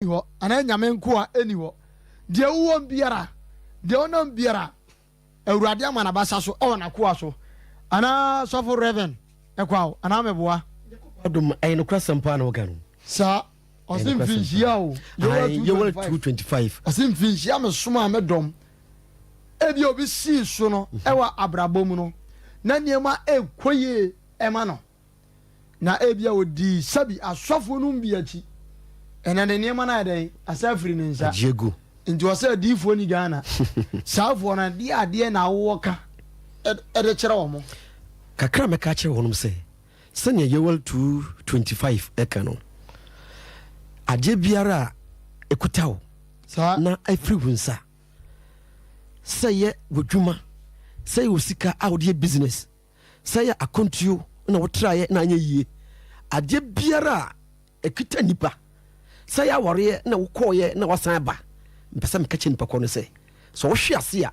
ho ana nyame nko a eni ho de wo biara de onam biara awurade amana basa so o na ko so ana sofo reven ekwa ana meboa adum ayi no kwasam pa na woga no sa osim finhia o yewel 225 osim finhia me soma me dom ebi obi si so no ewa abrabom no na niema ekoye ema no na ebia odi sabi asofo no mbi achi ena ne niema na den asafiri ne nsa jego nti wose adifo ni Ghana saafo na de ade na woka ede kire wo mo kakra me ka kire wonum se senya yewel 225 eka no ade biara ekutawo na afiri hunsa seye wodwuma seye usika awde business seye akontuo na wotraye na anya yie ade biara ekita nipa seye awore na wokoye na wasan ba mpesa mekache nipa ko no se so wo hwe ase a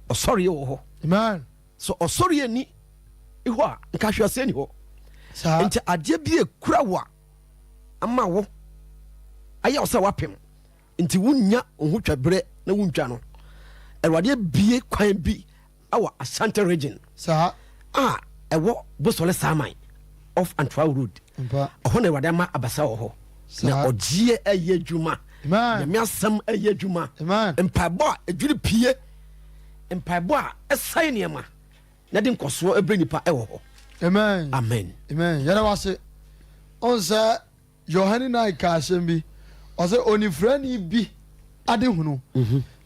osori wo ho amen so osori ani iho a nka hwe ase ani ho enti ade bi ekura wa ama wo aya osa wapem enti wunya ohutwa bere na wuntwa no erwade bie kwan bi awa Ashanti region ewo bosole saman off Antwa road oho na erwade ma abasa ho na ogie eye dwuma na me asam eye dwuma empabo a edwiri pie empabo a esai niema na de nkoso ebre nipa ewo ho amen amen amen yara wase onza Yohani na ikashembi ose onifrani bi ade hunu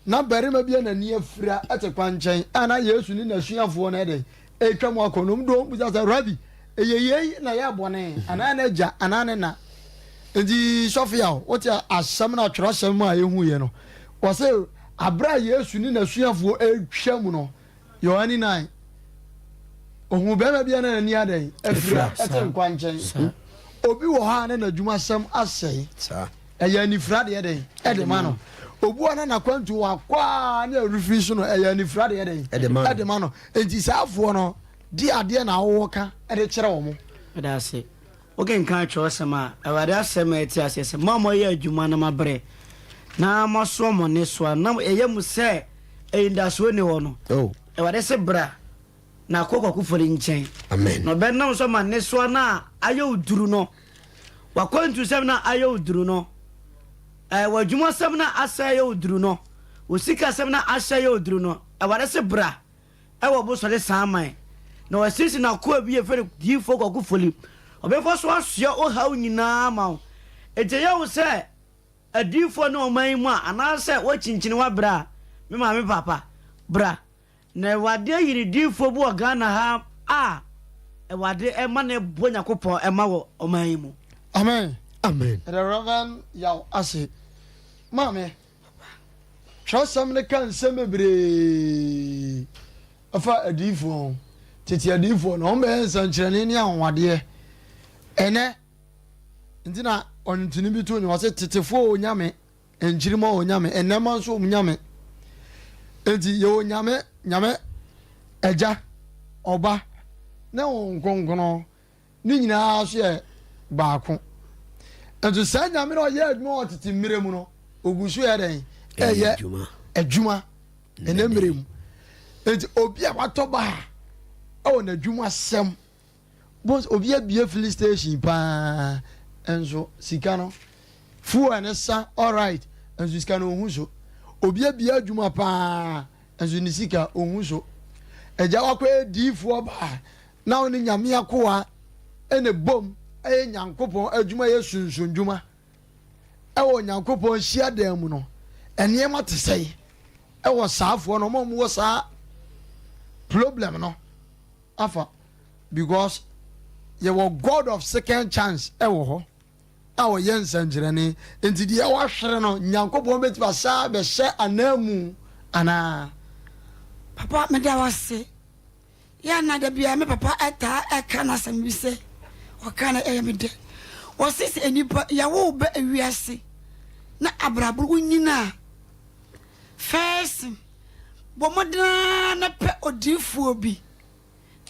na barima bia na ni afira atekwa nchen ana Yesu ni nasuafo na ede etwa mo akonom do buza sa rabi eyeye na ya bone ana na ja ana na ndi Sofia wote asam na tworo asam a yehu ye no wose abra Yesu ni nasuafo etwa mu no Yohani na ohun barima bia na ni ade afira atekwa nchen obi wo ha na adwuma sam asai eya ni frade ede ede ma no obu ana na kwantu akwa na refresh no eya ni frade ede ede ma no enti saafo no di ade na awoka ede kire wo mo eda se ogen kan cho sema awade asema eti asese mama ye adwuma na mabre na maso mo ne so na eye mu se einda so ne wo no awade se bra na kokko kufori nchen amen no be na so ma ne so na ayo uduru no wakwantu sem na ayo uduru no wadwuma sem na asaye uduru no osika sem na asaye uduru no awade se bra ewo bo so le saman na wasisi na ko bi efere difo kokko foli obefo so asua o hawo nyina ma ejeya wo se adifo na o man mu ana se wo chinchin wa bra me ma me papa bra na wade yiri difo bu Ghana ha wade ema na bonya kopon ema wo o man mu amen amen the reverend yaw ase mame trusam ne kan semebre afa adifo tete adifo no mbe nsankyerene ni anwade ene ntina ontini bi to ni wase tetefo onyame enkyirima onyame enema nso onyame enti ye onyame nyame eja oba na onkonkono ni nyina so ye baako ento sa nyame no ye adwuma otete miremu no ogusu ye den eye adwuma ene miremu enti obi a watoba o na adwuma sem bos obi a bie filling station pa enzo sika no fu anesa all right enzo sika no hunso obi a bie adwuma pa enzo ni sika ohunso eja wakwa difu ba na oni nyame akoa ene bom eye nyankopon adwuma ye sunsun dwuma ewo nyankopon hia dan mu no enema tesei ewo saafo no mo wo sa problem no afa because you were God of second chance ewo ho awo yensan jirani enti die wa hwere no nyankopon beti ba sa be hye anamu ana papa me da wase ya na da bia me papa eta eka na sam bi se o kana me de o sisi enipa ya wo be awiase na abraburu nyina first bo modana na pe odifu obi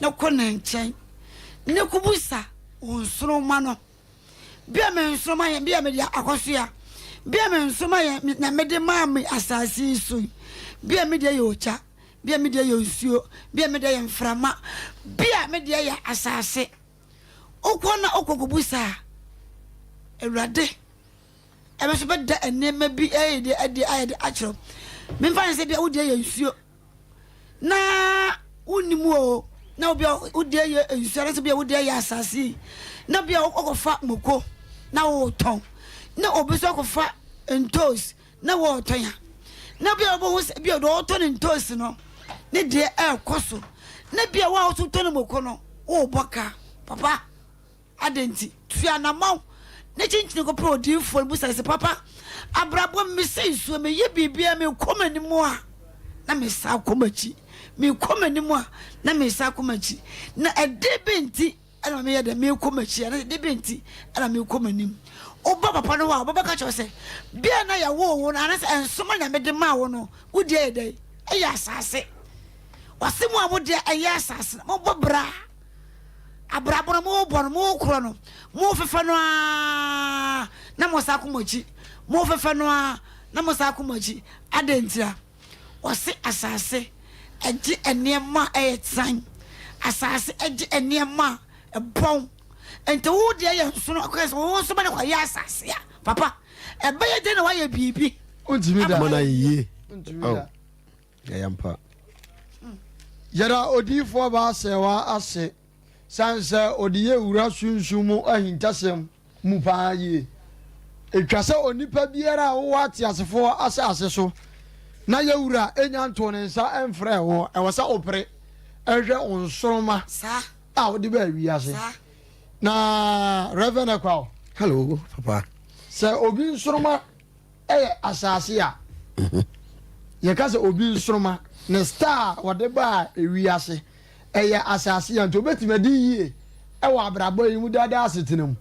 na kona nchen ne kubusa onsoro ma no bia me nsoro ma ya bia me dia akoso ya bia me nsoma ye na me de ma me asase so bia me de ye ocha bia me de ye osuo bia me de ye mframa bia me de ye asase okona okokobusa ewrade ebe so be da enema bi de achro me fa se bia wo de ye nsuo na unimu o na obi wo de ye nsuo se bia wo de ye asase na bia okofa moko na wo ton na obi so okofa entos na wo ton ya na bia obo bia do ton entos no ne de ekoso na bia wa so ton moko no wo boka papa adenti tuanamaw ne chinchin ko pro di fo busa se papa abrabo me sei so me ye bibia me komani mu a na me sa komachi me komani mu a na me sa komachi na edebenti ana me ye de me komachi na edebenti ana me komani oba papa no wa baba ka cho se bia na ya wo na se ensoma na me de ma wo no wudi e dai eya asase wasemu a wo de eya asase mo bobra abrabo no mo bon mo kro no mo fefa no na mo sa komachi mo fefa no na mo sa komachi adentia wase asase eji enema etan asase eji enema ebon ente wo de ye nso no akose wo so ba ne kwa ya asase ya papa ebe ye de na wa ye bibi ontimi da mana yie ontimi da yampa yara odifo ba sewa ase sansa odiye wura sunsumu ahintasem mu pa ye etwase onipa biara wo ate asefo asase so na ye wura enya nto ne nsa emfre wo ewasa opre ehwe onsoroma sa a odi ba wi ase sa na reverend kwa hello papa se obi nsoroma asase a ye ka se obi nsoroma ne star wode ba ewi ase eye asase ya nto betimadi yie wa abrabo yi mu dada asetenam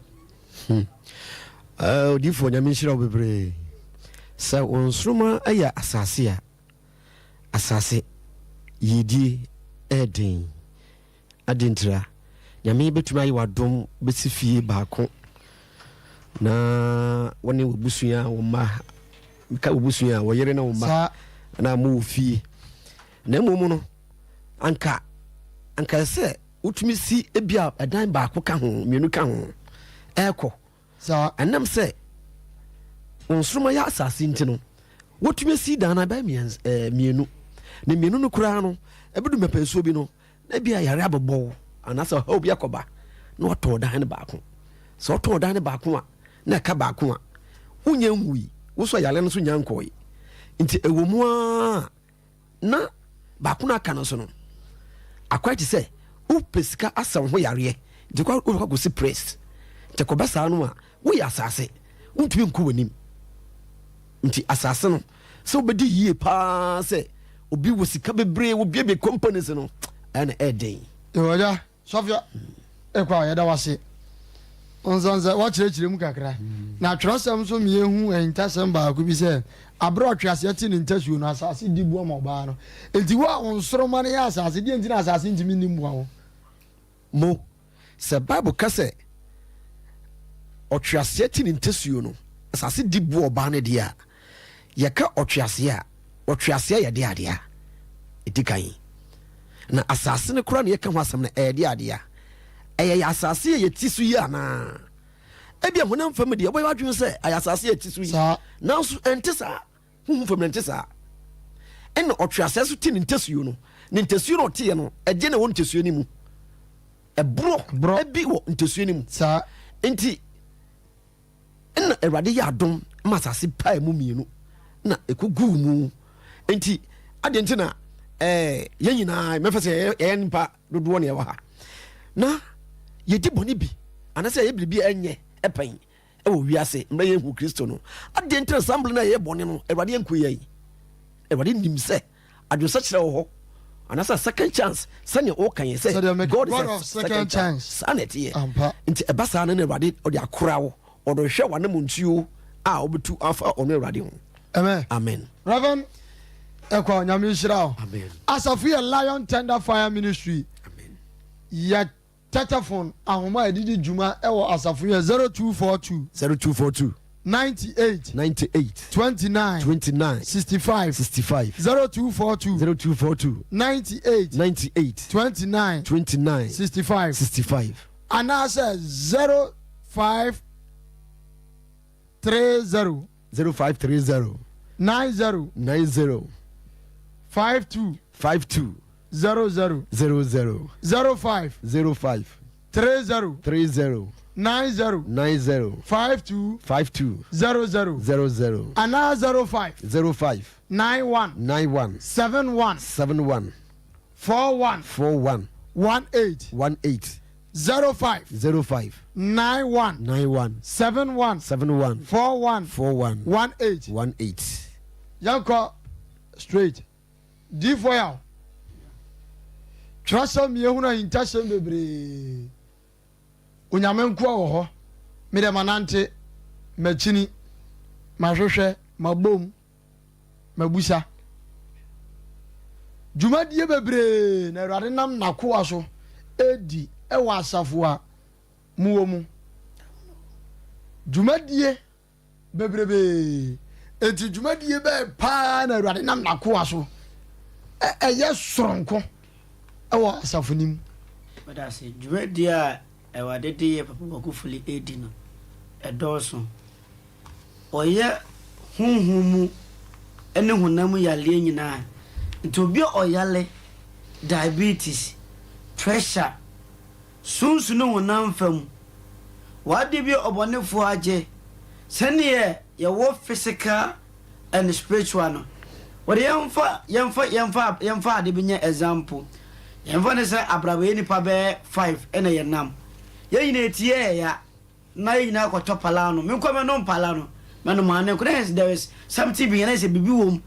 odifo nyame nhyira wo bebre sa onsroma aya asase ya asase yidi eden adentra nyame betuma yi wadom besifie baako na woni obusuya wo ma ka obusuya wo yere na wo ma na mo fie na momu no anka se utumi si ebia edan baako ka ho mienu ka ho eko sa anam se onsroma ya asase ntino wotumi si dana ba mienu ne mienu no kura no ebedu mepenso bi no na bia yare abobɔ anasa ho bia koba na oto dan baako so oto dan baako a na ka baako a unya nhui wo so yale no so nya nkoi nti ewomu a na baako na aka no so no akwati se upesika asam ho yare nti kwa go si press te ko basa no a wo ya asase untumi nku wanim nti asase no so obedi yie pa se obi wo sika bebre wo bia be companies no ana eden ewaja sofia ekwa ya da wase onzanza wa chirechire mu kakra na atwerosem so miehu entasem ba ko bi se abro atwase ati ne ntasuo no asase dibu ma oba no enti wa onsoroma ne ya asase di enti na asase ntimi nimbu ho mo se bible ka se otwase ati ne ntasuo no asase dibu oba ne dia yeka otwase a otwase ya de adea edikan na asase ne kura ne yeka ho asem na de adea ya asase ye tisu yi ana ebia honam fam de boy wadwen se ayasase ye tisu yi na so entesa hu fam entesa en otwase so ti ne ntesuo no ne ntesuo no tie no eje ne won ntesuo ni mu ebro ebi wo ntesuo ni mu sa enti en erade ya adom masase pa mu mienu na ekugu mu enti ade ntina ye nyina mefese ye nipa dodo ne ye wa ha na yedi boni bi anase ye bibi enye epan wo wiase mra ye hu Kristo no ade ntina samble na ye boni no erade enku ye erade nimse adwose kire wo ho anasa second chance sane o kan ye say God is second chance sanity nti ebasa na erade odi akora wo odo hwe wane muntuo a obetu afa ono erade ho amen Reverend ekwa nyame nhyira amen Asafia Lion Tender Fire Ministry amen ya telephone ahoma edidi juma ewo Asafia 0242 98 29 65 0242 98 29 65 and I said 0530 90 52 00 05 30 90 52 00 and now 05 91 71 41 18 05 91 71 41 18 yanko straight D4 trust me ehuna intasem bebre onyame nko wo ho me de manante machini mahwehwe mabom mabusa dwumadie bebre na awurade nam nakoa so edi ewa asafo a muwo mu dwumadie bebrebe enti dwumadie be pa na awurade nam nakoa so eye soronko ewa asafo nim bada se dwumadie a ewa dede ye papa bakufuli edi no edoso oye hunhumu ene hunamu yale nyina nti obi oyale diabetes pressure sunsu no honam fam wade bi obonefo age sene ye wo physical and spiritual no wode yemfa ade binya example yemfa ne say abrabe nipa be 5 ene ye nam ye yina etie ya na yina akoto pala no me nkome no pala no mano mane ko there is something be na say bibi wom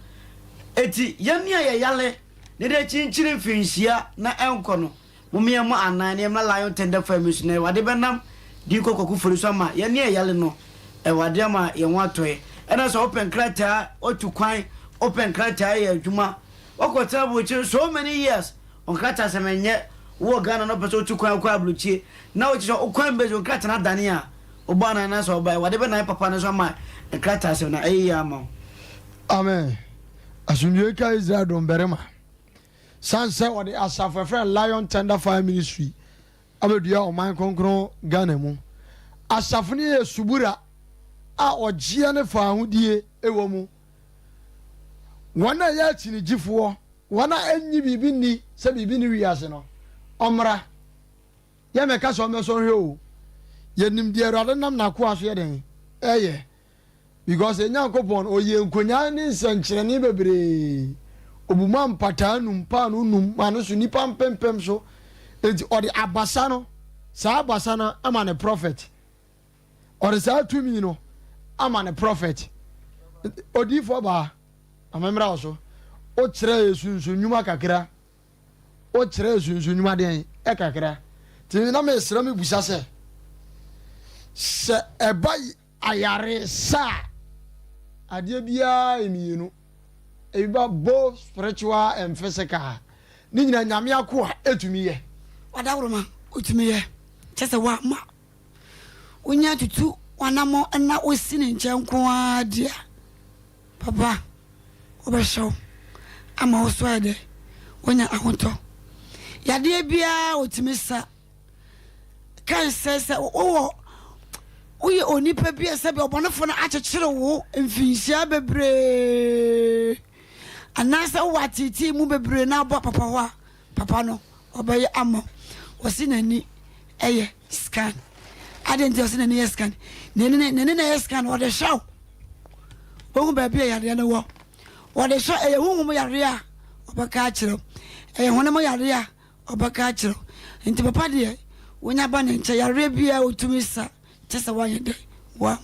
eti yania ye yale ne de chinchiri finhia na enko no mumia mo anan ne ma lion tender famous na wade benam di kokoku fori so ma yania yale no e wade ma ye watoe ena so open crata otu kwan open crata ye adwuma okota bochi so many years on crata semenye wo Ghana no peso otu kwan kwa abluchie na o chiso okwan bezo on crata na dane a obana na so obai wade benam papa na so ma crata se na eya ma amen asunje ka Israel don berema sanse wode asafa friend lion tender fire ministry abedua o man konkron Ghana mu asafuni ye subura a ogie ne fa hudie ewo mu wana ya chini gifo wana enyi bibi ni se bibi ni wiase no omra ya meka so meso hwe o yenim die rade nam na ko aso ye den eye because enyankopon oye nkonya ni nsankyere ni bebre obuma mpata num pa no num manu so nipa mpempem so enti odi abasa no sa abasa na ama ne prophet odi sa tumi no ama ne prophet odi fo ba amemra so o kire esunsun nyuma kakra o kire esunsun nyuma den e kakra ti na me sra me busa se eba ayare sa ade bia emienu ebiba both spiritual and physical ni nyina nyame akoa etumi ye wadawroma utumi ye chese wa ma unya tutu wanamo na osini nchenkwo adia papa obesho ama oswede wonya ahonto yade bia otumi sa kan sese wo oye onipa bia se be obonefo na achechire wo mfinhia bebre anasa watiti mu bebre na abo papa ho papa no obaye amo osinani eye scan adenti osinani scan nene na scan wo de show wo ba bia yare na wo de show eye hu mu yare a obaka achiro eye hu mu yare a obaka achiro enti papa de wonya ba ne nche yare bia otumi sa chese wa yede wa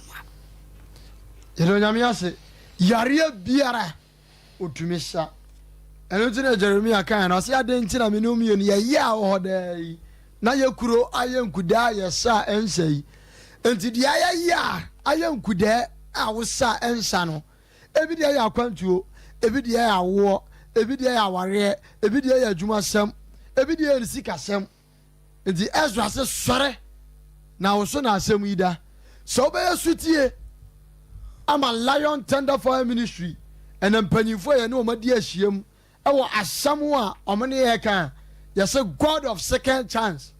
yedo nyamiase yare biara otumi sa eno tine Jeremia kan na se ade nti na menum ye ye ya wo dai na ye kuro ayenkuda ye sa ensai enti dia ya ayenkuda a wo sa ensa no ebi dia ya kwantuo ebi dia ya wo ebi dia ya ware ebi dia ya adwuma sam ebi dia ya sika sam enti Ezra se sore na wo so na asem ida so be sutie ama lion tender fire ministry ɛna mpanyinfoɔ yɛ ne wɔn adi ahyiam ɛwɔ asɛm a wɔn ne yɛ kan yɛsɛ god of second chance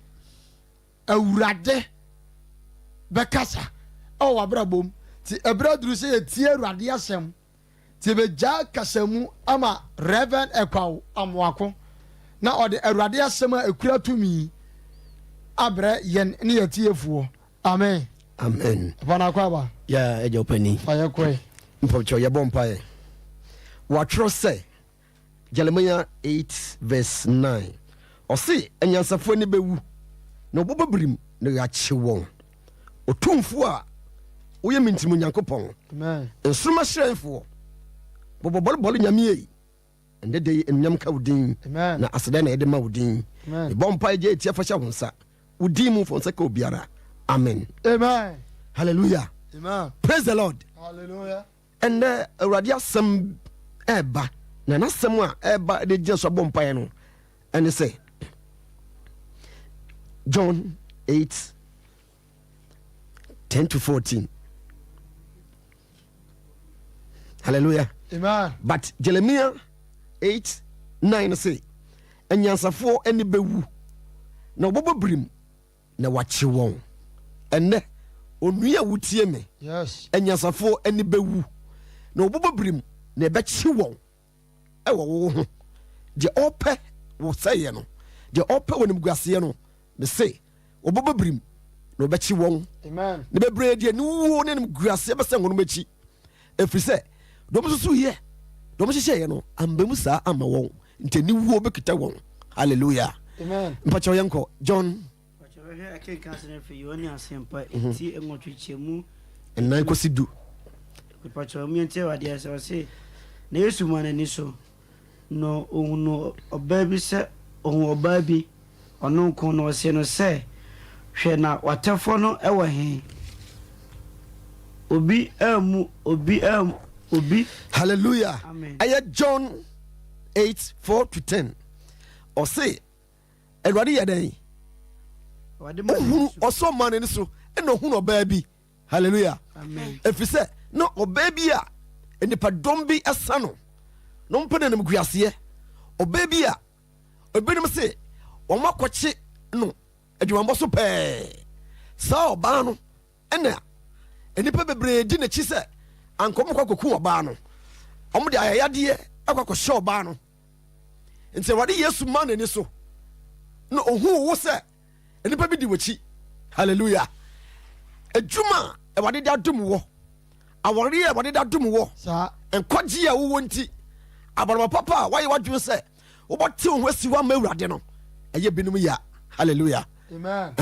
awurade bɛkasa ɛwɔ w'abrabom ti ɛbrɛ duru sɛ yɛtie awurade asɛm ti ebɛgya kasa mu ama reverend ɛkwaw amoako na ɔde awurade asɛm a ekura tumi abrɛ yɛn ne yɛtiefoɔ amen. Amen. Panakwaba. Ya eja opani. Fire kwe. Mpɔtɔ yɛ bɔ mpaeɛ. Wɔatwerɛ sɛ Jeremiah 8:9. Ɔse anyansafoɔ ani bɛwu na ɔbɔ bɛbirim na yɛakye wɔn. Otumfoɔ a woyɛ mintimu Nyankopɔn. Amen. Nsoroma hyerɛnfoɔ bɔbɔbɔlebɔle nyame yi ɛndɛ de enunyam ka wo din na aseda na yɛde ma wo din. Bɔ mpaeɛ gye etia fa hyɛ wo nsa. Wo din mu fɔ nsa ka obiara. Amen. Amen. Hallelujah. Amen. Praise the Lord. Hallelujah. And awurade asɛm ɛba na n'asɛm a ɛba de gyina so abɔ mpaeɛ no ɛne sɛ John 8:10-14. Hallelujah. Amen. But Jeremiah 8:9 say anyansafoɔ ani bɛwu na ɔbɛbɔ birim na wakye wɔn. Ɛnɛ onua wutie me. Yes. Anyansafoɔ ani bɛwu na ɔbɛbɔ birim na ɛbɛkye wɔn ɛwɔ wo ho. Deɛ ɔpɛ wɔ sɛeɛ no, deɛ ɔpɛ wɔ nimguaseɛ no, me se ɔbɛbɔ birim na ɔbɛkye wɔn. Amen. Na bebree deɛ ne wuo ne nimguaseɛ bɛsɛ wɔn akyi. Ɛfiri sɛ dɔm soso yɛ dɔm hyehyɛeɛ no ambamu saa ama wɔn nti ne wuo bɛkita wɔn. Hallelujah. Amen. Mpakyɛw yɛnkɔ John ɛnan kɔsi du. Na Yesu ma n'ani so na ohun ɔbaa bi sɛ ohun ɔbaa bi ɔno nko na ɔsɛ no sɛ hwɛ na watɛfoɔ no ɛwɔ he obi amu obi. Hallelujah. Amen. Ɛyɛ John 8:4-10. Ɔse Awurade yɛ dɛn ohunu ɔsɔ ma n'ani so ɛna ohunu ɔbaa bi. Hallelujah. Amen. Ɛfiri sɛ na ɔbaa bi a nipadɔm bi ɛsa no na ɔmpɛ no nimguaseɛ. Ɔbaa bi a ebinom se wɔn akɔkye no adwumammɔ so pɛɛ. Saa ɔbaa no ɛna nipa bebree di n'akyi sɛ ankɔm kɔ akɔku ɔbaa no. Wɔn de ayayadeɛ akɔ akɔhyɛ ɔbaa no. Nti Awurade Yesu ma n'ani so na ohun wo sɛ nipa bi di w'akyi. Hallelujah. Adwuma Awurade de adom wɔ. Awɔre a Awurade de adom wɔ. Saa. Nkɔgye a wowɔ nti abaraba papa a wayɛ wadwene sɛ wobɔte wo ho asi woama Awurade no ɛyɛ binom ya. Hallelujah. Amen.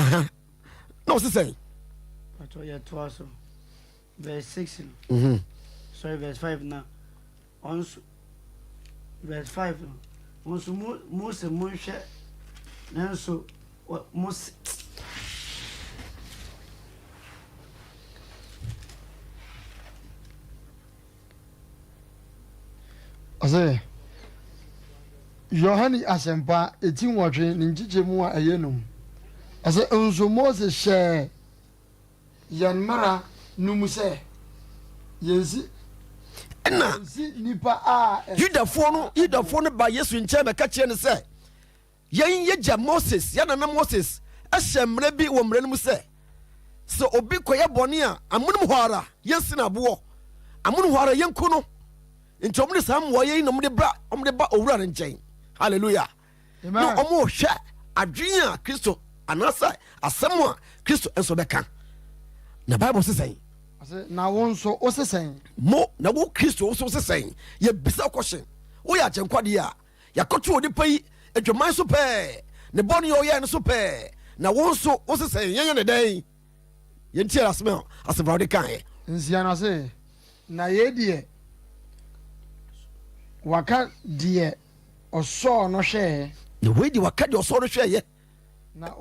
Na wo sesɛn verse 6 sorry verse 5 na also verse 5 no also Mose monhwɛ nanso Mose ɔsɛ Yohane asɛmpa eti nwɔtwe ne nkyikye mu a ɛyɛ nom ɔsɛ nso Mose hyɛ yɛn mmara no mu sɛ yɛnsi ɛna nipa a Yudafoɔ no ba Yesu nkyɛn bɛka kyerɛ no sɛ yɛn yɛgya Moses yɛnana Moses ɛhyɛ mmara bi wɔ mmara no mu sɛ obi kɔyɛ bɔne a amonom hɔ ara yɛnsi no aboɔ amonom hɔ ara yɛnku no nti ɔmo de saa mmoa yɛn na ɔmo de ba owura no nkyɛn. Hallelujah. Na ɔmo hwɛ adwene a Kristo anaasɛ asɛm a Kristo nso bɛka na Bible sesɛn na wo nso wo sesɛn mo na wo Kristo wo so sesɛn yɛbisa kɔhyɛ woyɛ akyɛnkwadeɛ a yɛakɔto onipa yi adwaman so pɛɛ ne bɔne yɛ ɔyɛɛ no so pɛɛ na wo nso wo sesɛn yɛnyɛ ne dɛn yɛntie asɛm a asɛmfrade kaeɛ nsia no se na yɛdeɛ waka deɛ ɔsɔɔ no hwɛɛ na wei de waka deɛ ɔsɔɔ no hwɛɛyɛ na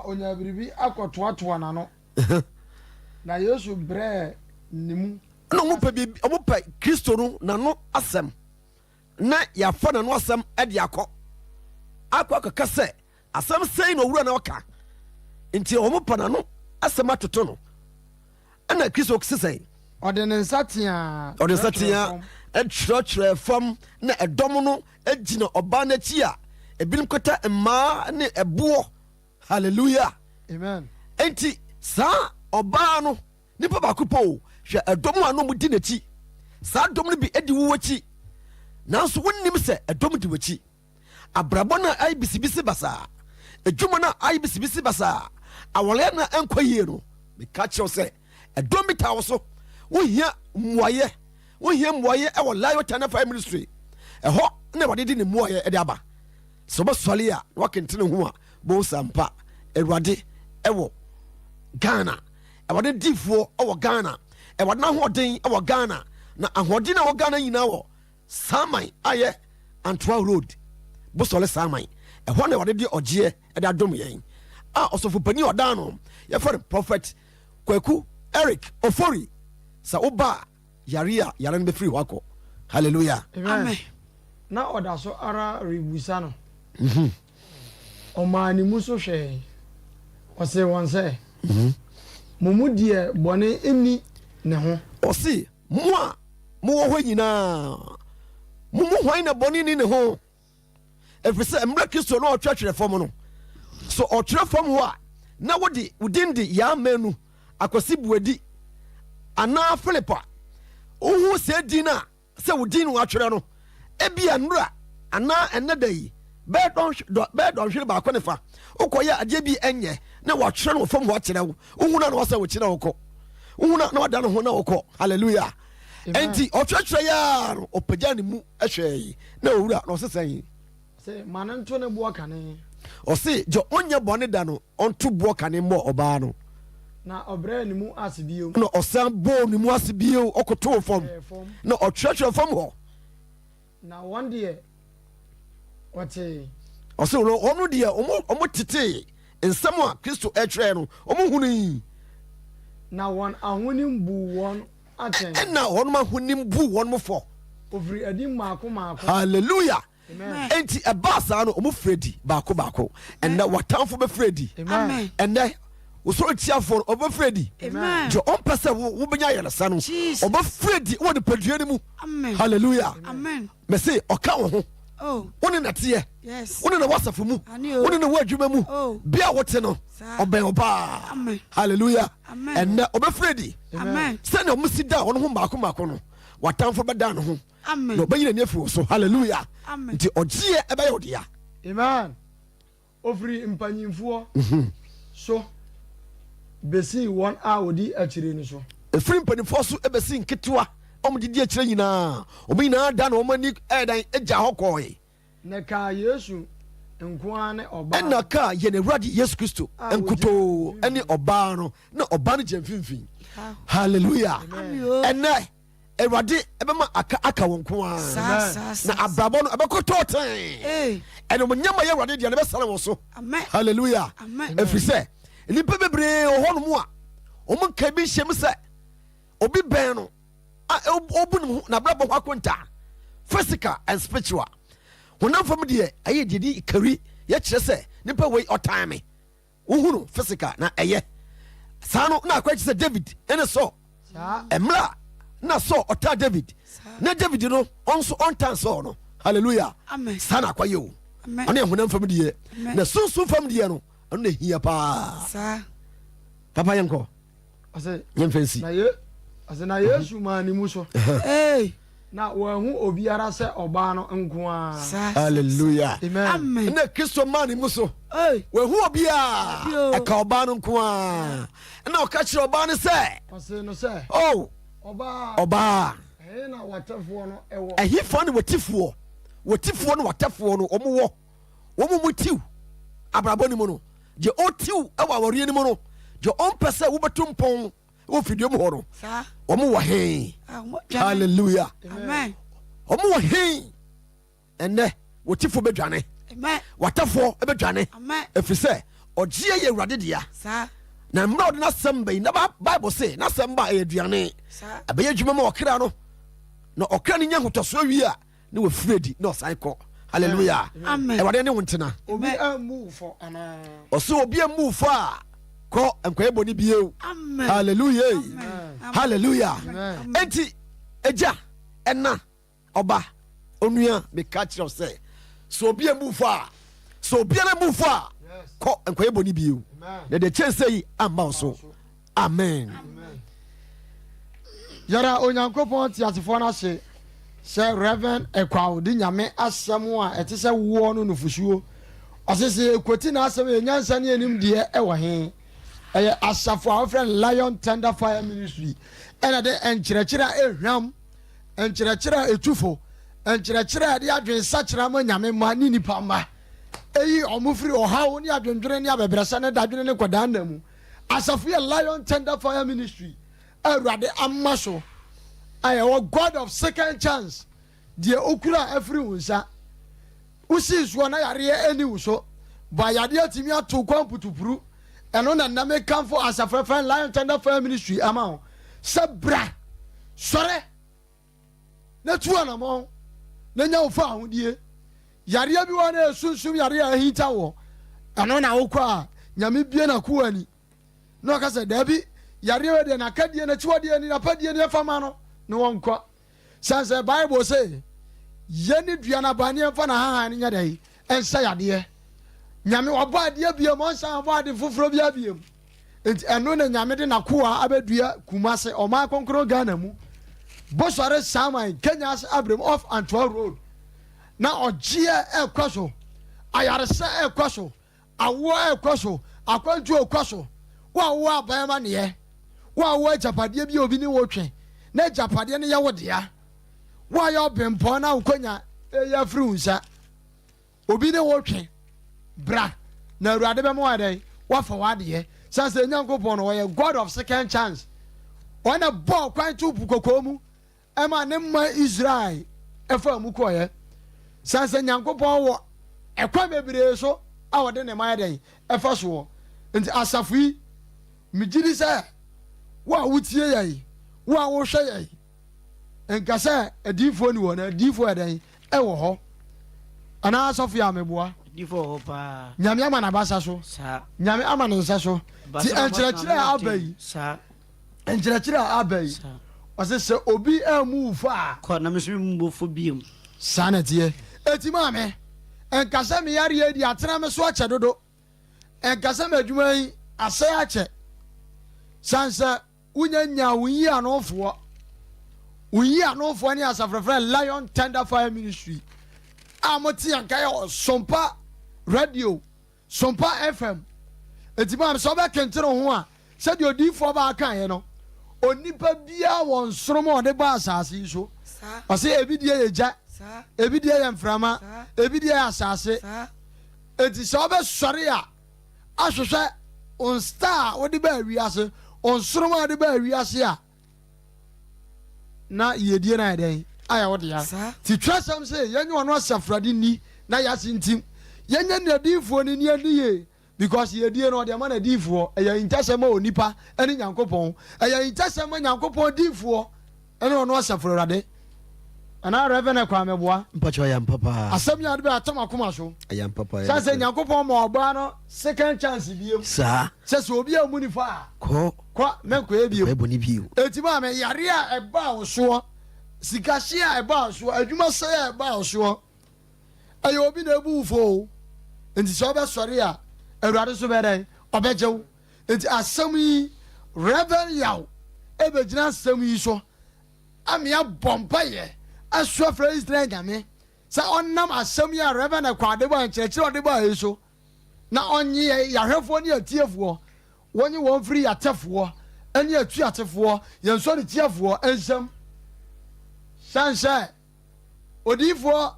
onya biribi akɔtoatoa n'ano na Yesu brɛɛ ne mu na ɔmo pɛ Kristo no n'ano asɛm na yɛafa n'ano asɛm de akɔ akɔka sɛ asɛm sɛi na owura na ɔka nti ɔmo pa n'ano asɛm atoto no ɛna kristo sesɛn ɔde ne nsa tea ɛtwerɛtwerɛ fam na ɛdɔm no agyina ɔbaa n'akyi a ebinom kɔta mmaa ne ɛboɔ hallelujah amen enti saa ɔbaa no nipa baako po hwɛ ɛdɔm a no mu di n'akyi saa dɔm no bi adi wo akyi nanso wonnim sɛ ɛdɔm di w'akyi abrabɔ no ayi bisibisi basaa adwuma no ayi bisibisi basaa awɔlɛ na ɛnkɔ yie no meka kyerɛw sɛ ɛdɔm bi taa wo so wohia mmuayɛ ɛwɔ Lion China Fire Ministry ɛhɔ na wɔde di ne mmuayɛ ɛde aba sɛ wobɛsɔre a wakentene ho a bɔhu sampa awurade ɛwɔ Ghana ɛwɔde difoɔ ɛwɔ Ghana ɛwɔde n'ahoɔden ɛwɔ Ghana na ahoɔden a ɛwɔ Ghana nyinaa wɔ Saman ayɛ Antoa Road bosɔle Saman ɛhɔ na ɛwɔde di ɔgyeɛ ɛde adom yɛn a ɔsɔfo pani ɔdan no yɛfɛ no Prophet Kwaku Eric Ofori sɛ woba yare a yare no bɛfiri hɔ akɔ hallelujah amen na ɔda so ara rebusa no ɔmaa ne mu so hwɛ ɔse wɔn sɛ mo mu deɛ bɔne ɛni ne ho ɔse mo a mowɔ hɔ nyinaa mo mu hwan na bɔne ni ne ho ɛfiri sɛ mmerɛ kristo na ɔtwerɛtwerɛ fam no so ɔtwerɛ fam hɔ a na wode wodin de yɛama nu akwasi buadi anaa Philippa wohu sɛ din a sɛ wodin no atwerɛ no ebia nnura anaa ɛnɛ da yi bɛɛ dɔnhwere baako ne fa wokɔyɛ adeɛ bi ɛnyɛ na wɔatwerɛ no wɔ fam hɔ akyerɛ wo wohu na wɔsɛ wokyerɛ wo kɔ wohu na wada no ho na wokɔ hallelujah enti ɔtwerɛtwerɛ yɛa no ɔpagya ne mu ɛhwɛ yi na ɔwura na ɔse sɛn sɛ ma ne nto ne boɔ kane ɔse gye ɔnyɛ bɔne da no ɔnto boɔ kane mmɔ ɔbaa no na ɔbrɛ ne mu ase bio na ɔsan bɔɔ ne mu ase bio ɔkotoo fam na ɔtwerɛtwerɛ fam hɔ na wɔn deɛ wɔte ɔse ɔno deɛ ɔmo tetee nsɛm a kristo ɛtwerɛ no ɔmo hunu yi na wɔn ahonim bu wɔn atɛn ɛna wɔn ahonim bu wɔn mo fɔ ofiri adi maako hallelujah amen enti ɛbaa saa no ɔmo firi di baako ɛnɛ watamfo bɛfiri di amen ɛnɛ wosoro tiafoɔ no ɔbɛfiri di Amen. gye ɔmpɛ sɛ wobɛnya yɛresa no ɔbɛfiri di wɔ ne padua no mu Amen. hallelujah Amen. mɛse ɔka wo ho Oh, wone nateɛ yes. wone na wasafo mu Ane o. wone na wo adwuma mu Oh. bia wote no Saa. ɔbɛn wo paa Amen. hallelujah Amen. ɛnɛ ɔbɛfiri di Amen. sɛnea ɔmo si da ɔno ho maako no watamfo bɛda no ho Amen. na ɔbɛyi n'ani afiri wo so hallelujah Amen. nti ɔgyeɛ ɛbɛyɛ wo dea amen ofiri mpanyimfoɔ so besi wɔn a wɔdi akyire no so ɛfiri mpanimfoɔ so ɛbɛsi nketewa ɔmo didi akyirɛ nyinaa ɔmo nyinaa da na ɔmo ani ɛdan agya hɔ kɔɔe na kaa yesu nkoa ne ɔbaa ɛna kaa yɛn awurade yesu kristo Ah, nkutoo ɛne ɔbaa no na ɔbaa no gyina mfimfini hallelujah Amen. Oh. ɛnɛ awurade ɛbɛma aka wɔn nko a Sa. na abrabɔ no ɛbɛkɔtɔɔ tɛn Hey. ɛna mo nyama yɛ awurade deɛ no bɛsane wɔ so Amen. hallelujah Amen. ɛfiri sɛ nnipa bebree wɔ hɔ nom a ɔmo nka bi nhyɛm sɛ obi bɛn no a ɔbu ne ho nabrabɔ hɔ akonta physical and spiritual honam fam deɛ ɛyɛ deɛ di kari yɛkyerɛ sɛ nipa wei ɔtan me wohu no physical na ɛyɛ saa no na akɔkye sɛ David ɛne Saul saa ɛmmerɛ na Saul ɔtaa David na David no ɔnso ɔntan Saul no hallelujah Amen. saa na akɔyɛ o Amen. ɔne honam fam deɛ Amen. na sunsun fam deɛ no ɔno na hia paa Sa. papa yɛnkɔ ɔsɛ yɛmfa nsi na yesu maa ne mu so Hey. na wɔahu obiara sɛ ɔbaa no nko a Sa. hallelujah amen Amen. ɛna kristo maa ne mu so Hey. wahu obiaa Bio. ɛka ɔbaa no nko a ɛna ɔka kyerɛ ɔbaa no sɛ ɔsɛ no sɛ o ɔbaa ɔbaa ɛhe na watɛfoɔ no ɛwɔ ɛhifoɔ ne wɔtifoɔ ne watɛfoɔ no ɔmo mu tiw abrabɔ ne mu no gye ɔtiw ɛwɔ awareɛ ne mu no gye ɔmpɛ sɛ wobɛto mpɔn wɔ fidua mu hɔ no Sa. ɔmo wɔ he Ah, hallelujah Amen. ɔmo wɔ he ɛnɛ wɔtifoɔ bɛdwane Amen. watɛfoɔ bɛdwane Amen. ɛfiri sɛ ɔgyeɛ yɛ awurade dea Sa. na mmerɛ ɔde n'asɛm bɛyi na bible se n'asɛm ba ɛyɛ aduane Sa. ɛbɛyɛ adwuma ma ɔkra no na ɔkra no nya ahotosoɔ wie a na wafiri adi na ɔsan kɔ hallelujah Amen. ɛwade ne wo ntena obi ammu fɔ anaa ɔsɛ obi ammu fɔ a kɔ nkɔyɛ bɔne bio. Hallelujah. Hallelujah. Enti agya ɛna ɔba onua meka kyerɛ sɛ sɛ obi amu fo a sɛ obiara mu fo a kɔ nkɔyɛ bɔne bio na de kyɛn sɛ yi amma wo so. Amen. Yara onyankopɔn ti asefoɔ no ase sɛ Reverend Ekwawo di nyame asɛm a ɛte sɛ woɔ no nufusuo ɔse sɛ ekoti na asɛm yɛ nyansa ne anim deɛ ɛwɔ he ɛyɛ asafo a wɔfrɛ Lion Tender Fire Ministry ɛna de nkyerɛkyerɛ a ehwam nkyerɛkyerɛ a etufo nkyerɛkyerɛ a de adwen sakyera ma nyame ma ne nipa ma eyi ɔmo firi ɔhaw ne adwendwene ne abɛbrɛsa ne dadwene ne kɔdaa na mu asafo yɛ Lion Tender Fire Ministry awurade amma so ayɛwɔ God of second chance deɛ okura afiri wo nsa wosi soɔ na yareɛ ani wo so ba yadeɛ atumi ato kwan putupuru ɛno na nname kamfo asafrɛfrɛ Lion Tender Fire Ministry ama wo sɛ bra sɔre na tu anamɔ na nya wo fa ahodie yareɛ bi wɔ na ɛsunsum yareɛ a ahita wɔ ɛno na wokɔ a nyame bie na kowa ni na ɔka sɛ daabi yareɛ wɔ deɛ nakadie na kyiwɔdeɛ ni napadie ne ɛfama no ne wɔnkɔ sane sɛ Bible sɛ yɛne dua no abaneɛ mfa na haha no nyɛ dɛ ɛnsa yadeɛ nyame wɔbɔ adeɛ biam ɔnsan wɔbɔ ade foforɔ bi abiam enti ɛno na nyame de nakoa abɛdua Kumase ɔman kronkron Ghana mu bosɔre Saman Kenya ase abrem off Antwerp Road na ɔgyeɛ ɛkɔ so ayaresɛ ɛkɔ so awoɔ ɛkɔ so akwantuo ɛkɔ so wo abayama neɛ wo agyapadeɛ bi obi ne wotwe na agyapadeɛ no yɛ wo dea wo ayɛ ɔbɛmpɔ na wokonya ɛyɛ afiri wo nsa obi ne wotwe bra na awurade bɛma wa dɛn wafa w'adeɛ sane sɛ Nyankopɔn no wɔyɛ God of second chance ɔne bɔɔ kwan to po kokoo mu ɛma ne ma Israel ɛfa mu kɔɔyɛ sane sɛ Nyankopɔn wɔ ɛkwa bebree so a wɔde ne ma yɛ dɛn ɛfa soɔ nti asafo yi megyiri sɛ wo a wotie yɛi wo a wohwɛ yɛi nka sɛ adiifoɔ ni wɔ na adiifoɔ ɛdɛn ɛwɔ hɔ anaa asɔfo yɛ ameboa nyame ama nabasa so nyame ama ne nsa so nti nkyerɛkyerɛ a aba yi nkyerɛkyerɛ a aba yi ɔsɛ sɛ obi amu fo a saa na teɛ ɛti maame nka sɛ meyareɛ di atena me so akyɛ dodo nka sɛ m'adwuma yi asɛe akyɛ sane sɛ wonya nya wonyi anofoɔ ne asafrɛfrɛ Lion Tender Fire Ministry a mote yɛnka yɛ SOMPA radio SOMPA FM enti maame sɛ wobɛkentere ho a sɛdeɛ odiifoɔ baakaeɛ no onipa biaa wɔ nsorom a ɔde ba asase yi so ɔsɛ ebi deɛ yɛ gya ebi deɛ yɛ mframa ebi deɛ yɛ asase enti sɛ wobɛsɔre a ahwehwɛ on star wode ba awiase ɔnsorom a wode ba awiase a na yɛdie na yɛdɛn ayɛ wode ya nti twerɛsɛm sɛ yɛnyɛ ɔno asafrade ni na yɛase ntim yɛnyɛ nadiifoɔ no ni ani ye because yɛdie no ɔde ama nadiifoɔ ɛyɛ ntasɛm a onipa ɛne Nyankopɔn ɛyɛ ntasɛm a Nyankopɔn diifoɔ ɛne ɔno asafrade ana Reverend Kwameboa mpacho ya mpapa asɛm yɛ ade bɛ atam akoma so ya mpapa ya sɛ Nyankopɔn ma ɔbaa no second chance biem saa sɛ obi a mu ni fa kɔ mɛnkɔ biem bɔne bio eti ma me yare a ɛba wo soɔ sikahye a ɛba wo soɔ adwuma sɛ a ɛba wo soɔ ɛyɛ obi na ebu fo nti sɛ ɔbɛsɔre a awurade so bɛdɛn ɔbɛgye wo nti asɛm yi Reverend Yaw ɛbɛgyina asɛm yi so amea bɔ mpayɛ asɔfrɛ Israel nyame sɛ ɔnam asɛm yi a Reverend Kwade ba nkyerɛkyerɛ ɔde ba yi so na ɔnye yɛahwɛfoɔ ne yɛtiefoɔ wɔnye wɔn firi yɛatɛfoɔ ɛne yɛtuatefoɔ yɛnsɔre tiafoɔ ɛnsɛm sane sɛ odiifoɔ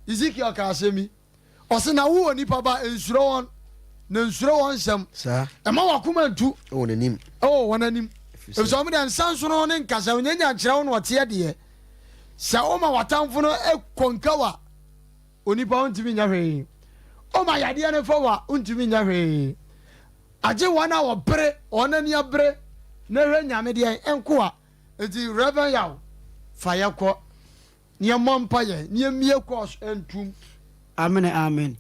Ezekiel ka asɛm yi ɔse na wo wɔ nipa ba nsuro wɔn na nsuro wɔn nsɛm ɛma wakoma ntu wɔn anim ɛfisɛ ɔmo de nsa nsono ne nkasa onyanya nkyerɛ wo na ɔteɛ deɛ sɛ ɔma watamfo no ɛkɔnka wa onipa wontumi nya hwee ɔma yadeɛ no fa wa wontumi nya hwee agye wɔn a wɔbere ɔn ani abere na hwɛ nyame deɛ ɛnko a enti Reverend Yaw fa yɛkɔ neɛmmɔ mpa yɛ neɛmmie kɔs ɛntum amen amen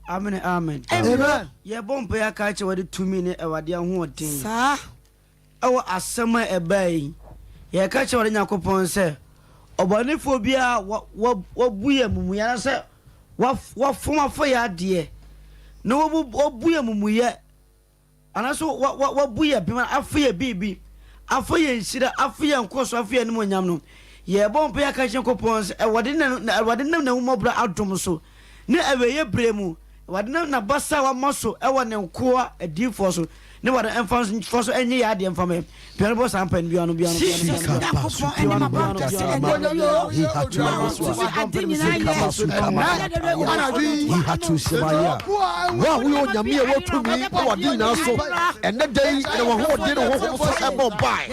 amen amen amen ye bompa ya ka che wade tumi ne ewade ahoɔden saa ɛwɔ asɛm a ɛbai ye ka che wade Nyankopɔn sɛ ɔbɔnefo bia wabu ya mumuya sɛ wafoma fo ya ade na wabu ya mumuya anaso wabu ya bima afo ya bibi afo ya nhyira afo ya nkoso afo ya nimo nyam no ye bompa ya ka che Nyankopɔn sɛ ɛwade na humobra adom so ne ɛwɛyɛ bremu wade na basa wa maso ɛwɔ ne nkoa adifo so ne wade ɛmfa so ɛnye ya de ɛmfa me piano bo sampa ne biano Jesus Nyankopɔn ɛne mabɔnta sɛ ɛne wa wo nyame e wotumi wade na so ɛnɛ dai na wo ho de no ho so ɛbɔ bai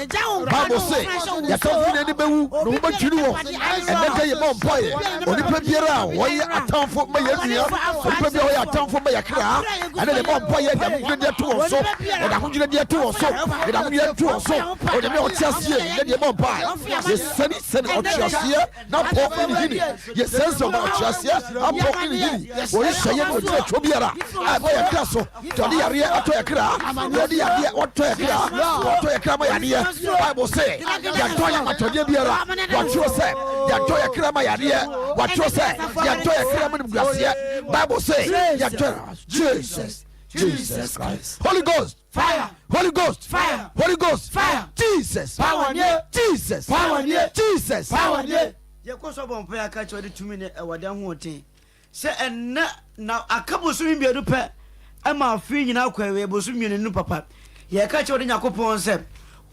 Bible say ya tafu ne bewu no wo batwiri wo ɛnɛ dai ye bɔ bai onipa biara wo ye atamfo ma ye dua onipa biara wo ye atamfo ma ye kra ɛnɛ de bɔ bai ye da mu de to wo so da ho de to wo so da ho de to wo so o de me o tiasie ne de bɔ bai ye sani o tiasie na po ni hini ye sense o tiasie a po ni hini o ye hye no de to biara a ba ye kra so to de yare ato ye kra o de yare ato ye kra ma yare Bible say ya to ya matode biara wa tro say ya to ye kra ma yare wa tro say ya to ye kra ma nguasie Bible say ya to Jesus Christ Holy Ghost fire Holy Ghost fire Holy Ghost fire Jesus power near Jesus power near Jesus power near ye ko so bompa ya ka che wade tumi ne ewade ahoɔden sɛ ɛna na akabo so mi biadu pɛ ɛma afi nyina kwawe bo so mi ne nu papa ye ka che wade Nyankopɔn sɛ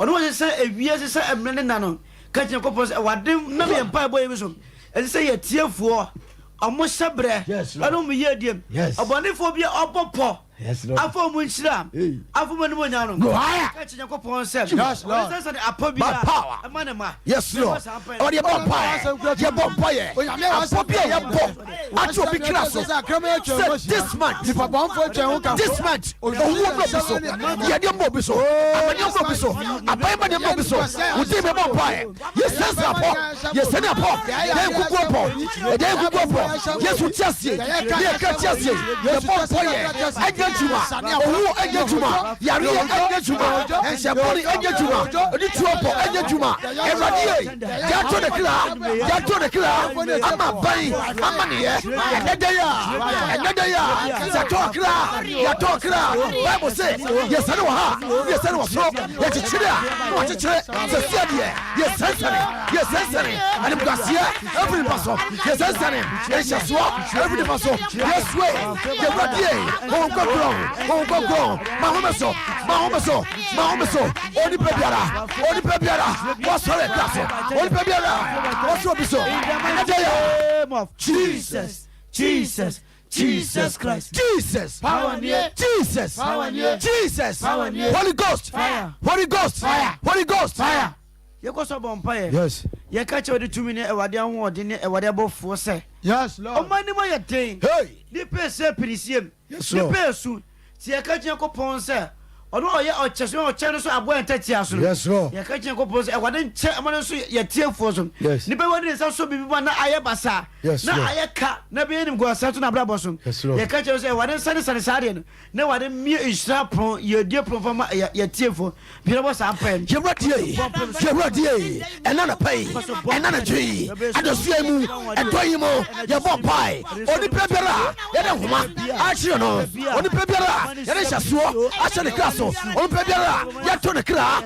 ɔno wɔ sɛ ewie sɛ emre ne na no ka che Nyankopɔn sɛ wade na me mpa boy bi so ɛsɛ sɛ ye tiefuo ɔmo hyɛbrɛ ɛno mu yɛ diem ɔbɔnefo bi ɔbɔpɔ afọ mu nhyira afọ mu nimo nya no ka che Nyankopɔn sɛ sɛ apɔ bi a ɛma ne ma yes lord ɔde bɔ mpae ye bɔ mpae apɔ bi ye bɔ ato bi kra so this month this month owo no bi so ye de mo bi so amani mo bi so abai ma de mo bi so udi me bɔ mpae ye sense apɔ ye sene apɔ ye kuku apɔ yesu tiasie ye ka tiasie ye bɔ mpae juma owo enye juma yare enye juma ensebori enye juma odi tuopo enye juma eradi ya to de kra ama bai ama ne enede ya se to kra ya to kra Bible say yesane wa ha yesane wa so ya chichire se siade yesane ani bukasia every paso yesane enshaso every paso yes way eradi Go. Mahomeso. Oni pebiara. What's her class? Oni pebiara. What's your biso? In the name of Jesus Christ. Jesus. Power near. Jesus. Power near. Jesus. Power near. Holy Ghost. Fire. Holy Ghost. Fire. Holy Ghost. Fire. Ye ko so bompa ye. Yes. Ye ka che wade tumi ne ewade ahoɔden ne ewade abɔfo sɛ. Yes Lord. O mani mo ye den. Hey. Ni pe se pirisiem. Yes Ni Lord. pe su. Ti ye ka che Nyankopɔn sɛ ɔno ɔyɛ ɔkyɛ no so abo entatia so. Yes Lord. Ye ka che Nyankopɔn sɛ ewade nkyɛ amane so ye tiefo so. Yes. Ni pe wade nsa so bibi na ayɛ basa. Yes, na Lord. ayɛ ka na be nim go asato na brabɔ so. Yes, Lord. Ye ka che sɛ ewade sane saade no. Na wade mie nhira pon ye die pon fama ye tiefo. Bi na bɔ sa pen. Yewradie enana pay enana dwi adosua mu edoyi mu ye bɔ pai oni pebiara ye de homa achiro no oni pebiara ye de hyasuo ache ne kraso oni pebiara ye to ne kra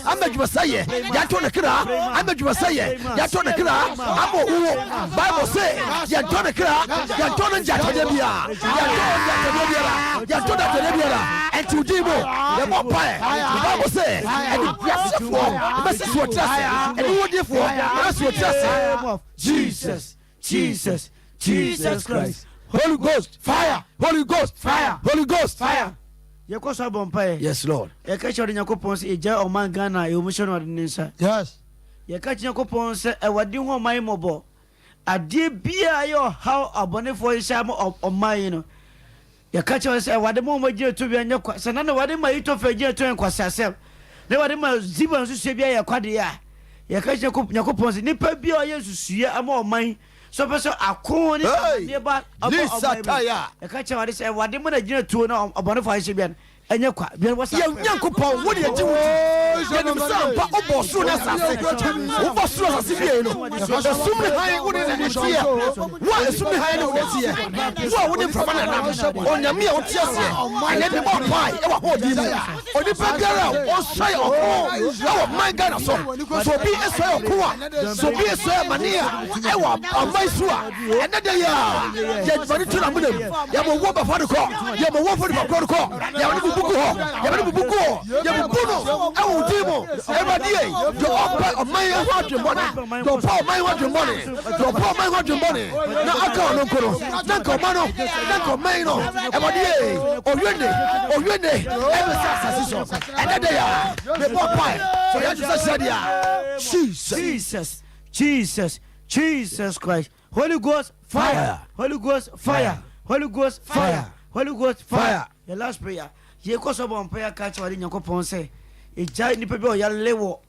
amedwuma saye ye to ne kra amedwuma saye ye to ne kra amo wo Bible say ye to ne kra ye to ne jatode bia ye to jatode bia enti udimo ye bɔ pai Bible say Jesus Christ. Holy Ghost fire. Holy Ghost fire. Holy Ghost fire. Ye ko so bompa ye. Yes Lord. Ye ka che Nyankopɔn sɛ egya ɔman Ghana ye omuhye no ɔde ne nsa. Yes. Ye ka che Nyankopɔn sɛ ewade ho ɔman mɔbɔ ade bia ye ɔhaw abɔnefo hyɛ mo ɔman no. Ye ka che sɛ ewade mo gyina to bia nyɛ kwa sɛ na ewade ma yito fa gyina to nkwasasɛm. Na ewade ma ziba nso hye bia ye kwade a. Ye ka che Nyankopɔn sɛ nipa bia ɔyɛ susue ama ɔman so person ako ni neba Lisa Taya e ka che wade say wade mo na gina tuo na obone fa hye bian enye kwa bian wo sa ye nyankopon wo de agi wo ye nim sampa obo so na sase wo so na sase bi no esum ne han wo de ne tie wo esum ne han wo de tie wo de frama na nam onyame a wo tie ase ene de bo pai e wa ho di mu oni pa biara o sai o my god so bi esai o a so bi esai mania e wa amai so a ene de ya je bari tuna mu dem ya mo wo ba fa de ko ya mo wo fa de ba ko ya mo buku ho ya mo buku ho ya mo buno e wo di mo e ba die do opa o mai ho adwembone do pa o mai ho adwembone do pa o mai ho adwembone na aka no koro na ko ma no na ko mai no e ba die o yende e be sa so ene de ya me bo pai so ya just said ya Jesus Christ. Holy Ghost fire. Holy Ghost fire. Holy Ghost fire. Holy Ghost fire. The last prayer. Ye ko so bon prayer catch wade Nyankopon say e jai ni pepe o ya lewo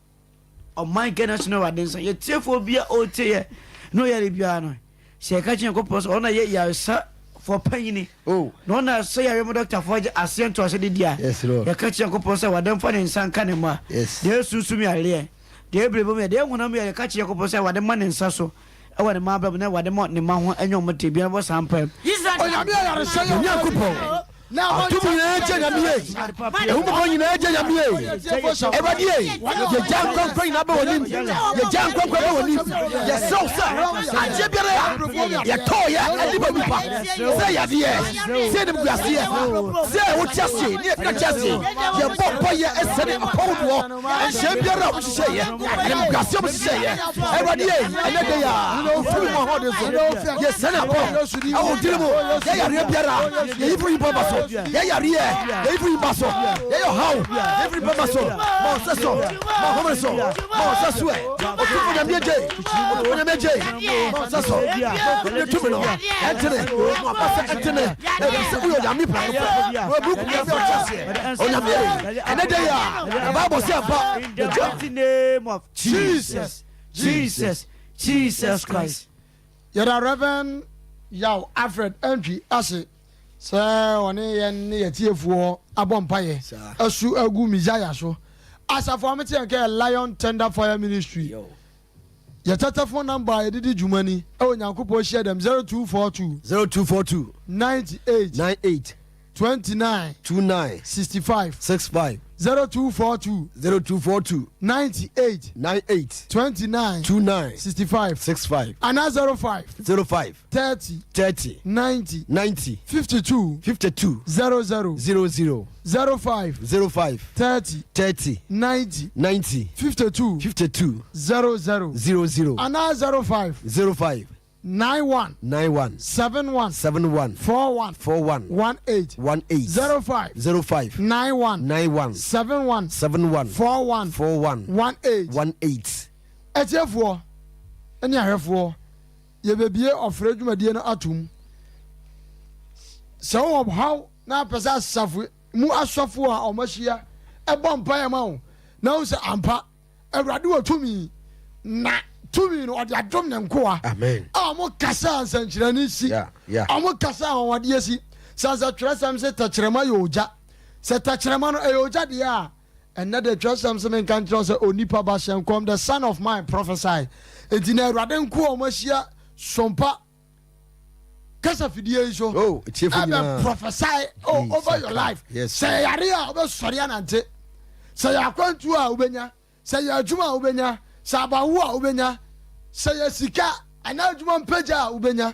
o my goodness no wade so ye tiefo bia o tie no ya bia no se catch Nyankopon so ona ye ya sa for panyini no na say ya mo doctor for asent to say dia ye catch Nyankopon say wade mfa ne nsan ka ne ma de susumi ale de ebrebo me de ehuna me ye catch Nyankopon say wade ma ne nsa so e wade ma ba na wade mo ne ma ho enyo mo te bia bo sampa onyame ya re say Nyankopon na tu mi na je nyamie e hu mo nyina je nyamie e ba die ye jan kon na ba woni ye jan kon ba woni ye so aje biara ye to ya ali ba bipa say ya die say dem guase say wo tiase ni e ka tiase ye bo ye esere apodwo e she biara wo hye ye dem guase wo hye ye e ba die ene de ya fu mo ho de so ye sene po awu dirimo ye ya re biara ye ifu ibo ba so ye ya rie ye ifu ibo so ye yo how ye ifu ibo ba so mo se so mo ho so mo se so e o tu nya meje o nya meje mo se so ni tu me no entene mo pa se entene e se uyo ya mi plan no bu ku ya o nya me ene de ya bible say about the mighty name of Jesus Christ. Yara Reverend Yaw Alfred Entry ase se one yen ne yetiefuo abompaye asu agu mizaya so asafo amete nke Lion Tender Fire Ministry ya tatafo number edidi jumani e onyankopo share them 0242 98 29 65 0242 98 29 65 and 05 30 90 52 00 05 30 90 52 00 and 05 91 71 41 18 05 91 71 41 18 etefo eni ahwefo ye bebie ofre dwumadie no atum so wo how na pesa safu mu asofo a omahia ebo mpa ma wo na wo se ampa awrade watumi na tumi no odi adom ne nkoa amen mo kasa sanchirani si mo kasa wade si sansa tresam se tachrema yoja se tachrema no yoja de a enne tresam se men kan tro se onipa ba shen kom the son of mine prophesy enti na awrade nkoa omahia sompa kasa fidie so prophesy over your life say yare a obesori anante say akwantu a ubenya say adwuma a ubenya sabawu a ubenya say sika anadwuma mpaja a ubenya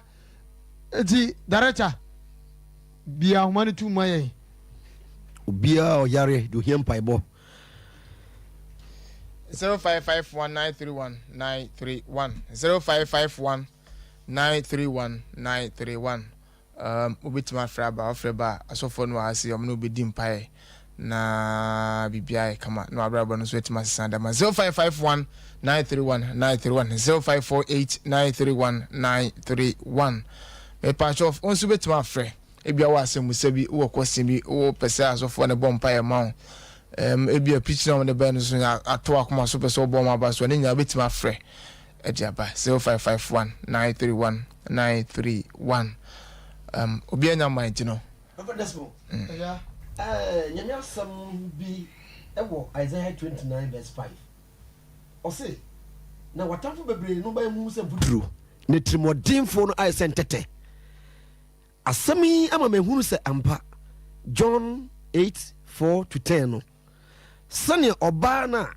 enti director bia humani tu maye obia oyare do hiem paibo 0551931931 0551931931 obitima fraba asofo no ase omno obedi mpae na bibia kama no abrabo no so etima sesanda ma 0551931931 0548931931 me patch of onso betima frɛ ebia wa asemusa bi wo kwose bi wo pese asofo ne bɔ mpae ma ebia preaching on the ben so ato akoma so pese wo bɔ ma ba so ne nya betima frɛ Ediaba 0551 931 931. Obi anya mind no. Yeah. Nyame asam bi ewo Isaiah 29 verse 5. Ose na watamfo bebre no ba mu se buduro. Ne trimodinfo no ay sentete. Asami ama mehunu se ampa. John 8:4-10 no. Sane oba na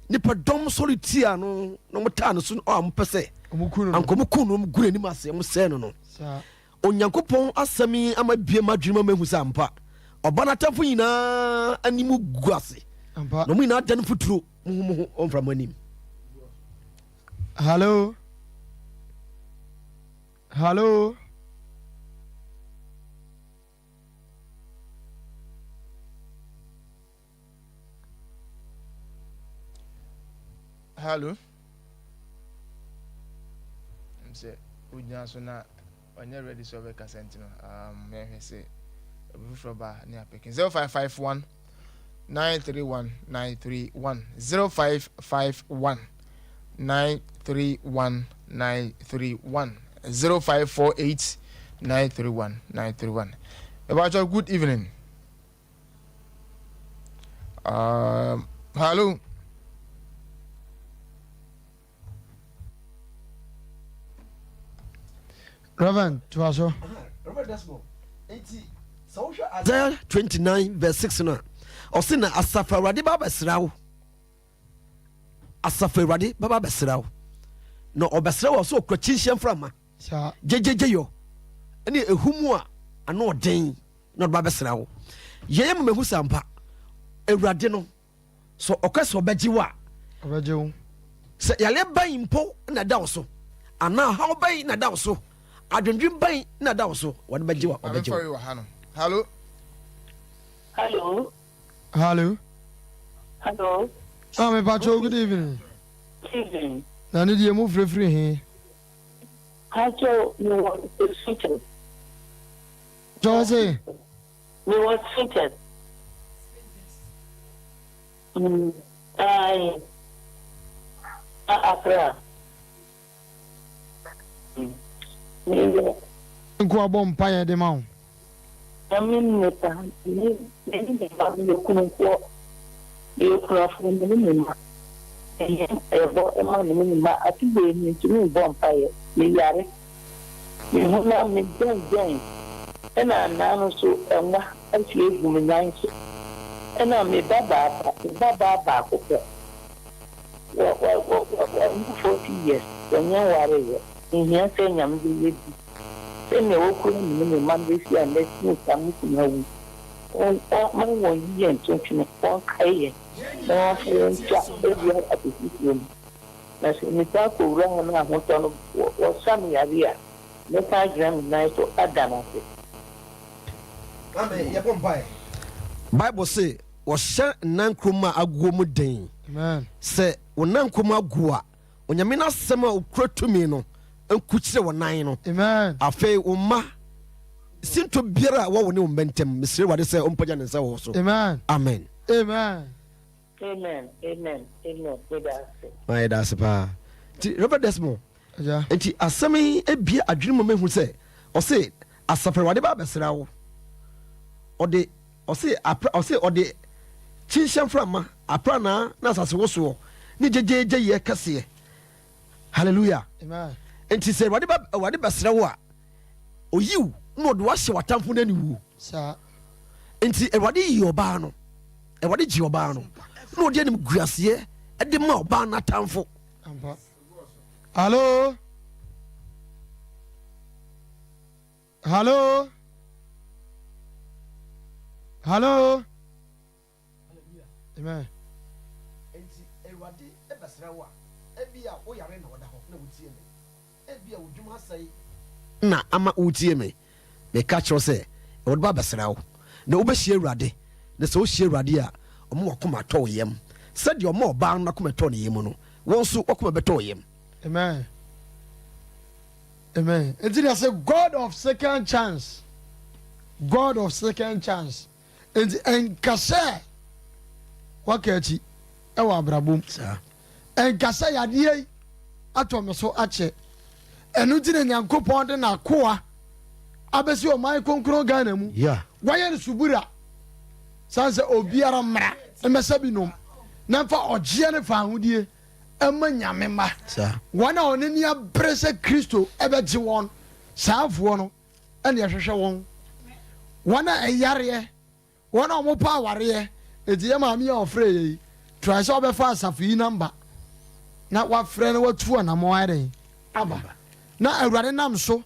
nipa dom solitia no no mota no so o ampese ankomukuno no gure ni mase mo se no no onyankopon asami ama bie madwuma mahu sa ampa oba na tafo nyina animu guase ampa no mu nyina dan futuro mu onfra manim. Hello. Hello. Say unya so na onye ready so be consent no. Me say from ba near picking 0551 931 931 0551 931 931 0548 931 931. About your good evening. Hello. Reverend, to us. Reverend Desmond. Isaiah 29 verse 6 na. Osina asafa awurade baba srawo. Asafa awurade baba srawo. No obesrawo so okwachinshem frama. Sa. Jejeje yo. Ene ehumu a ana oden no baba srawo. Yeyem mehu sampa. Awurade no so okwaso obejiwa. Obejiwo. Se yale ban mpo na da so. Ana ha oban na da so. Adwendwen ban na da so. Wode bejiwa obejiwa. Hello. Me pacho, good evening. Evening. Na need you move free here. Pacho, you was seated. Josie. You was seated. Afra. Nko abom paye de ma. Neta, ni ba mi ku ko. You from the minimum. Ma ni ma ati be ni tu bom paye. Ni yare. Ni hona mi den. Ena na no so enwa anti egu mi nan so. Ena me baba ko ko. Wa 40 years. Nya ware ye. Ihia se nyam bi ye bi. Se me wo ko ni me man be si and let's come to know. On my 1 year and 20 on kai. No friend chat every at the system. Na se me ta ko ra na ho to no wo sami area. Me ta gram na to adana se. Amen. Yabon bai. Bible say wɔhyɛ nankroma aguo mu den. Amen. Sɛ wonankoma aguo a onyame na asɛm a okura tumi no nkukyire wɔ nan no. Amen. Afei umma sinto biara wo ne umbentem mesire wade sɛ ompagya ne nsa wɔ so. Amen. Amen. Amen. My that's pa. Ti Robert Desmond. Ja. Enti asɛm yi ebie adwene mo mehu sɛ ɔse asafre wade ba besra wo. Ɔde ɔde chinshem frama aprana na asase wo so ni jejeje ye kase. Hallelujah. Amen. Enti sɛ wade besra wo a oyiw no ɔde wahye watamfo na ni wu. Sa. Enti ewade yi ɔbaa no. Ewade ji ɔbaa no. No ɔde anim guaseɛ ɛde ma ɔbaa na tamfo. Ampa. Hello. Amen. Enti ewade ebesra wo a ebia wo yare na woda ho na wotie me. Ebia wodwuma sai na ama wotie me. Me ka kyerɛ sɛ ewade ba besra wo. Na wo behie ewade. Na sɛ wo hie ewade a ɔmo wakoma tɔ yam. Sɛ de ɔmo ɔbaa no akoma tɔ ne yam no. Wɔn so wakoma bɛtɔ yam. Amen. Enti they say God of second chance. God of second chance. Enti enkase wakati ewa abrabom. Sa. Enkase yadie atɔ me so akyɛ ɛno nti na nyankopɔn de n'akoa abɛsi ɔman kronkron Ghana mu wɔyɛ no subura san sɛ obiara mmara mmɛsɛ bi nom na mfa ɔgyeɛ ne fa ahodie ɛma nyame mma wɔn a ɔne ni abere sɛ Kristo ɛbɛgye wɔn saafoɔ no ɛne ɛhwehwɛ wɔn wɔn a ɛyareɛ wɔn a ɔmo pa awareɛ eti yɛ maame yɛ ɔfrɛ yɛ yi try sɛ ɔbɛfa asafo yi namba na wafrɛ no watu anamɔ ayɛ aba na awurade nam so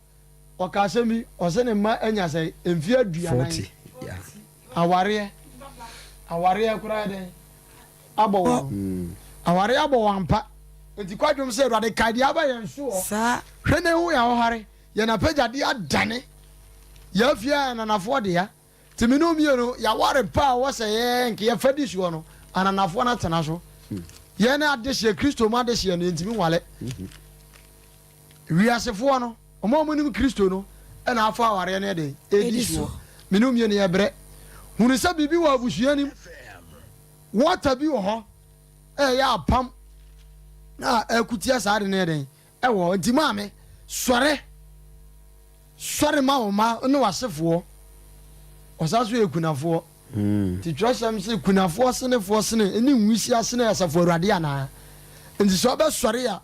ɔka asɛm bi ɔsɛ ne mma anya sɛ mfie aduanan awareɛ koraa dɛn abɔ wɔn awareɛ abɔ wɔn mpa eti kwadwom sɛ awurade kadeɛ aba yɛn so hɔ hwɛ ne ho yɛ ɔhare yɛn apagyadeɛ adane yɛafie a ananafoɔ deɛ tìmí ní omienu yàwárí pa a wɔsɛ yɛ nkè yɛ fɛ di soɔ no ananafoɔ no atena so yɛn ne adehyɛ Kristo mu adehyɛ no ntumi nwale wiasefoɔ no ɔmo ɔmo nim Kristo no ɛna afa awareɛ no yɛ de edi soɔ mí ní omienu yɛ brɛ hunu sɛ biribi wɔ abusua nim wɔta bi wɔ hɔ ɛyɛ apam na ɛkutia saa de no yɛ de ɛwɔ nti maame sɔre ma wɔn ma ne wasefoɔ. ɔsa so yɛ kunafoɔ nti twerɛsɛm sɛ kunafoɔ senefoɔ sene ɛne nwisia sene asafo awurade anaa nti sɛ ɔbɛsɔre a